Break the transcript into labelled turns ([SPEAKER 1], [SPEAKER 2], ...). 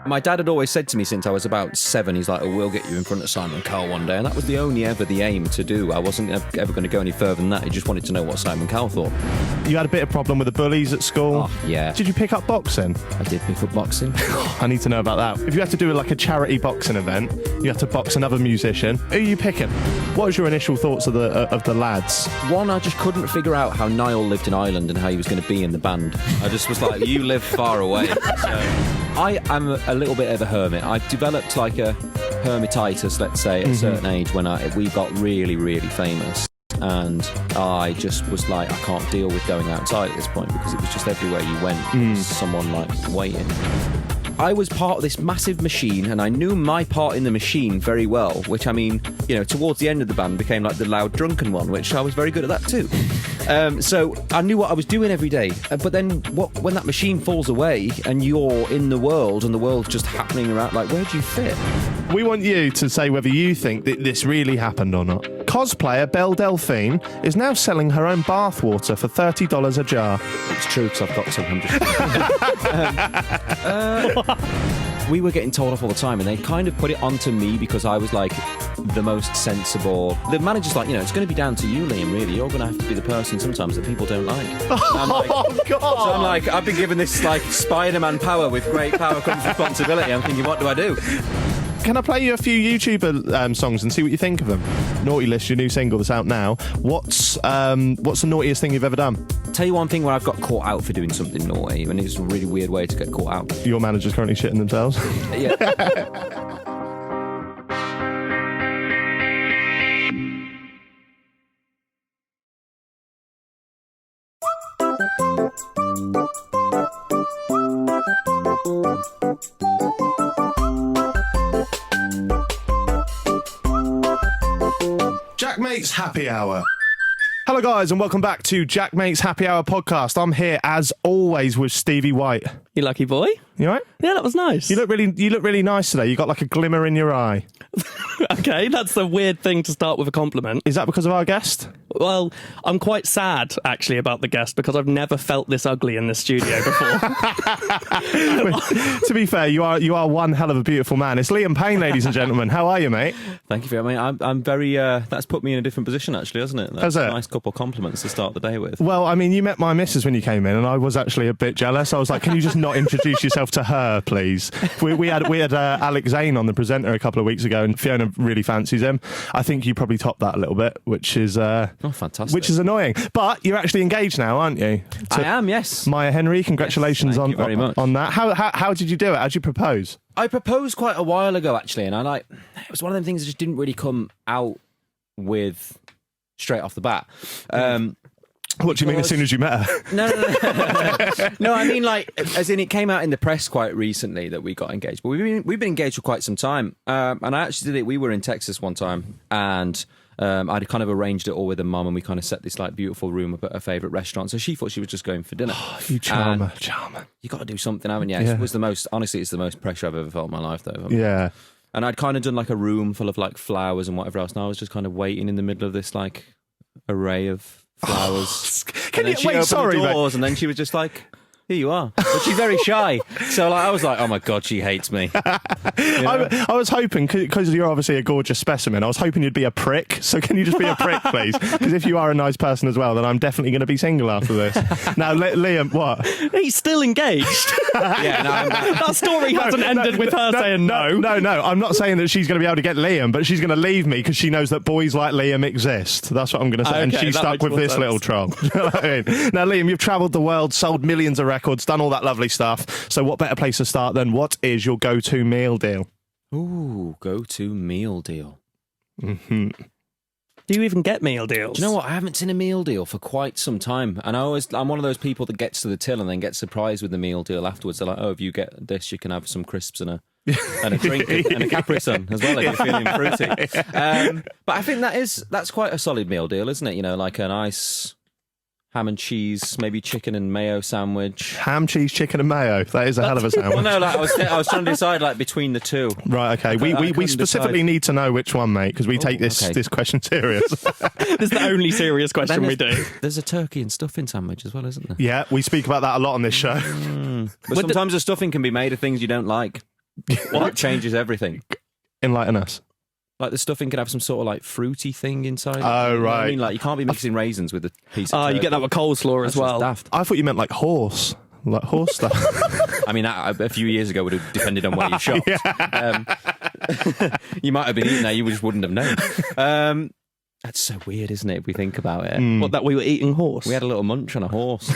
[SPEAKER 1] My dad had always said to me since I was about 7, he's like, oh, we'll get you in front of Simon Cowell one day. And that was the only ever the aim to do. I wasn't ever going to go any further than that. He just wanted to know what Simon Cowell thought.
[SPEAKER 2] You had a bit of problem with the bullies at school.
[SPEAKER 1] Oh, yeah.
[SPEAKER 2] Did you pick up boxing?
[SPEAKER 1] I did pick up boxing.
[SPEAKER 2] I need to know about that. If you had to do like a charity boxing event, you had to box another musician. Who are you picking? What was your initial thoughts of the lads?
[SPEAKER 1] One, I just couldn't figure out how Niall lived in Ireland and how he was going to be in the band. I just was like, you live far away. So I am a little bit of a hermit. I developed like a hermititis, let's say, at a certain age when we got really, really famous. And I just was like, I can't deal with going outside at this point because it was just everywhere you went, there was someone like waiting. I was part of this massive machine and I knew my part in the machine very well, which I mean, you know, towards the end of the band became like the loud drunken one, which I was very good at that too. So I knew what I was doing every day. But then when that machine falls away and you're in the world and the world's just happening around, like, where do you fit?
[SPEAKER 2] We want you to say whether you think that this really happened or not. Cosplayer Belle Delphine is now selling her own bathwater for $30 a jar.
[SPEAKER 1] It's true, because I've got some. We were getting told off all the time, and they kind of put it onto me because I was like the most sensible. The manager's like, you know, it's going to be down to you, Liam, really. You're going to have to be the person sometimes that people don't like.
[SPEAKER 2] Oh, God!
[SPEAKER 1] So I'm like, I've been given this like Spider-Man power. With great power comes responsibility. I'm thinking, what do I do?
[SPEAKER 2] Can I play you a few YouTuber songs and see what you think of them? Naughty List, your new single that's out now. What's the naughtiest thing you've ever done?
[SPEAKER 1] Tell you one thing where I've got caught out for doing something naughty, and it's a really weird way to get caught out.
[SPEAKER 2] Your manager's currently shitting themselves.
[SPEAKER 1] Yeah.
[SPEAKER 2] Jack Mate's Happy Hour. Hello guys and welcome back to Jack Mate's Happy Hour podcast. I'm here as always with Stevie White.
[SPEAKER 3] You lucky boy.
[SPEAKER 2] You all right?
[SPEAKER 3] Yeah, that was nice.
[SPEAKER 2] You look really nice today. You got like a glimmer in your eye.
[SPEAKER 3] Okay, that's a weird thing to start with a compliment.
[SPEAKER 2] Is that because of our guest?
[SPEAKER 3] Well, I'm quite sad, actually, about the guest because I've never felt this ugly in this studio before.
[SPEAKER 2] To be fair, you are one hell of a beautiful man. It's Liam Payne, ladies and gentlemen. How are you, mate?
[SPEAKER 1] Thank you very much. I'm very. That's put me in a different position, actually, hasn't it? That's
[SPEAKER 2] Has it?
[SPEAKER 1] A nice couple of compliments to start the day with.
[SPEAKER 2] Well, I mean, you met my missus when you came in, and I was actually a bit jealous. I was like, "Can you just not introduce yourself to her, please?" We had Alex Zane on, the presenter, a couple of weeks ago, and Fiona really fancies him. I think you probably topped that a little bit, which is
[SPEAKER 1] fantastic.
[SPEAKER 2] Which is annoying. But you're actually engaged now, aren't you?
[SPEAKER 1] I am, yes.
[SPEAKER 2] Maya Henry, congratulations
[SPEAKER 1] Thank you very much.
[SPEAKER 2] on that. How did you do it? How did you propose?
[SPEAKER 1] I proposed quite a while ago, actually, and it was one of them things that just didn't really come out with straight off the bat.
[SPEAKER 2] What do you mean as soon as you met her?
[SPEAKER 1] No. No, I mean, like, as in it came out in the press quite recently that we got engaged. But we've been engaged for quite some time. And I actually did it. We were in Texas one time, and I'd kind of arranged it all with her mum, and we kind of set this like beautiful room up at her favourite restaurant. So she thought she was just going for dinner.
[SPEAKER 2] Oh, you charmer.
[SPEAKER 1] You got to do something, haven't you?
[SPEAKER 2] Yeah.
[SPEAKER 1] It was the most, honestly, it's the most pressure I've ever felt in my life, though.
[SPEAKER 2] Yeah.
[SPEAKER 1] And I'd kind of done like a room full of like flowers and whatever else. And I was just kind of waiting in the middle of this like array of flowers.
[SPEAKER 2] Can you wait? Sorry,
[SPEAKER 1] the doors,
[SPEAKER 2] mate.
[SPEAKER 1] and then she was just like, "Here you are." But she's very shy, so like I was like, "Oh my god, she hates me."
[SPEAKER 2] I was hoping, because you're obviously a gorgeous specimen, I was hoping you'd be a prick. So can you just be a prick, please? Because if you are a nice person as well, then I'm definitely going to be single after this. Now, Liam, what?
[SPEAKER 3] He's still engaged.
[SPEAKER 1] Yeah, no,
[SPEAKER 3] That story hasn't ended with her saying no.
[SPEAKER 2] No. I'm not saying that she's going to be able to get Liam, but she's going to leave me because she knows that boys like Liam exist. That's what I'm going to say.
[SPEAKER 3] Okay,
[SPEAKER 2] and she's
[SPEAKER 3] that
[SPEAKER 2] stuck
[SPEAKER 3] makes
[SPEAKER 2] with
[SPEAKER 3] more
[SPEAKER 2] this
[SPEAKER 3] sense.
[SPEAKER 2] little troll. You know what I mean? Now, Liam, you've travelled the world, sold millions of records, done all that lovely stuff. So what better place to start than what is your go-to meal deal?
[SPEAKER 1] Ooh, go-to meal deal.
[SPEAKER 2] Mm-hmm.
[SPEAKER 3] Do you even get meal deals?
[SPEAKER 1] Do you know what? I haven't seen a meal deal for quite some time, and I'm one of those people that gets to the till and then gets surprised with the meal deal afterwards. They're like, "Oh, if you get this, you can have some crisps and a drink and a Capri Sun as well if you're feeling fruity." But I think that's quite a solid meal deal, isn't it? You know, like a nice ham and cheese, maybe chicken and mayo sandwich.
[SPEAKER 2] Ham, cheese, chicken and mayo. That is a hell of a sandwich.
[SPEAKER 1] Well, no, like I was trying to decide like between the two.
[SPEAKER 2] Right, okay. We specifically need to know which one, mate, because we take this question serious.
[SPEAKER 3] This is the only serious question we do.
[SPEAKER 1] There's a turkey and stuffing sandwich as well, isn't there?
[SPEAKER 2] Yeah, we speak about that a lot on this show.
[SPEAKER 1] But sometimes the stuffing can be made of things you don't like. What changes everything?
[SPEAKER 2] Enlighten us.
[SPEAKER 1] Like the stuffing could have some sort of like fruity thing inside.
[SPEAKER 2] Oh,
[SPEAKER 1] You know what I
[SPEAKER 2] right.
[SPEAKER 1] mean, like you can't be mixing raisins with a piece of.
[SPEAKER 3] Oh, you
[SPEAKER 1] turkey.
[SPEAKER 3] get that with coleslaw as
[SPEAKER 1] That's just
[SPEAKER 3] well.
[SPEAKER 1] daft.
[SPEAKER 2] I thought you meant like horse. Like horse stuff.
[SPEAKER 1] I mean, a few years ago would have depended on where you shopped. You might have been eating there, you just wouldn't have known. That's so weird, isn't it? If we think about it,
[SPEAKER 3] What, that we were eating horse?
[SPEAKER 1] we had a little munch on a horse.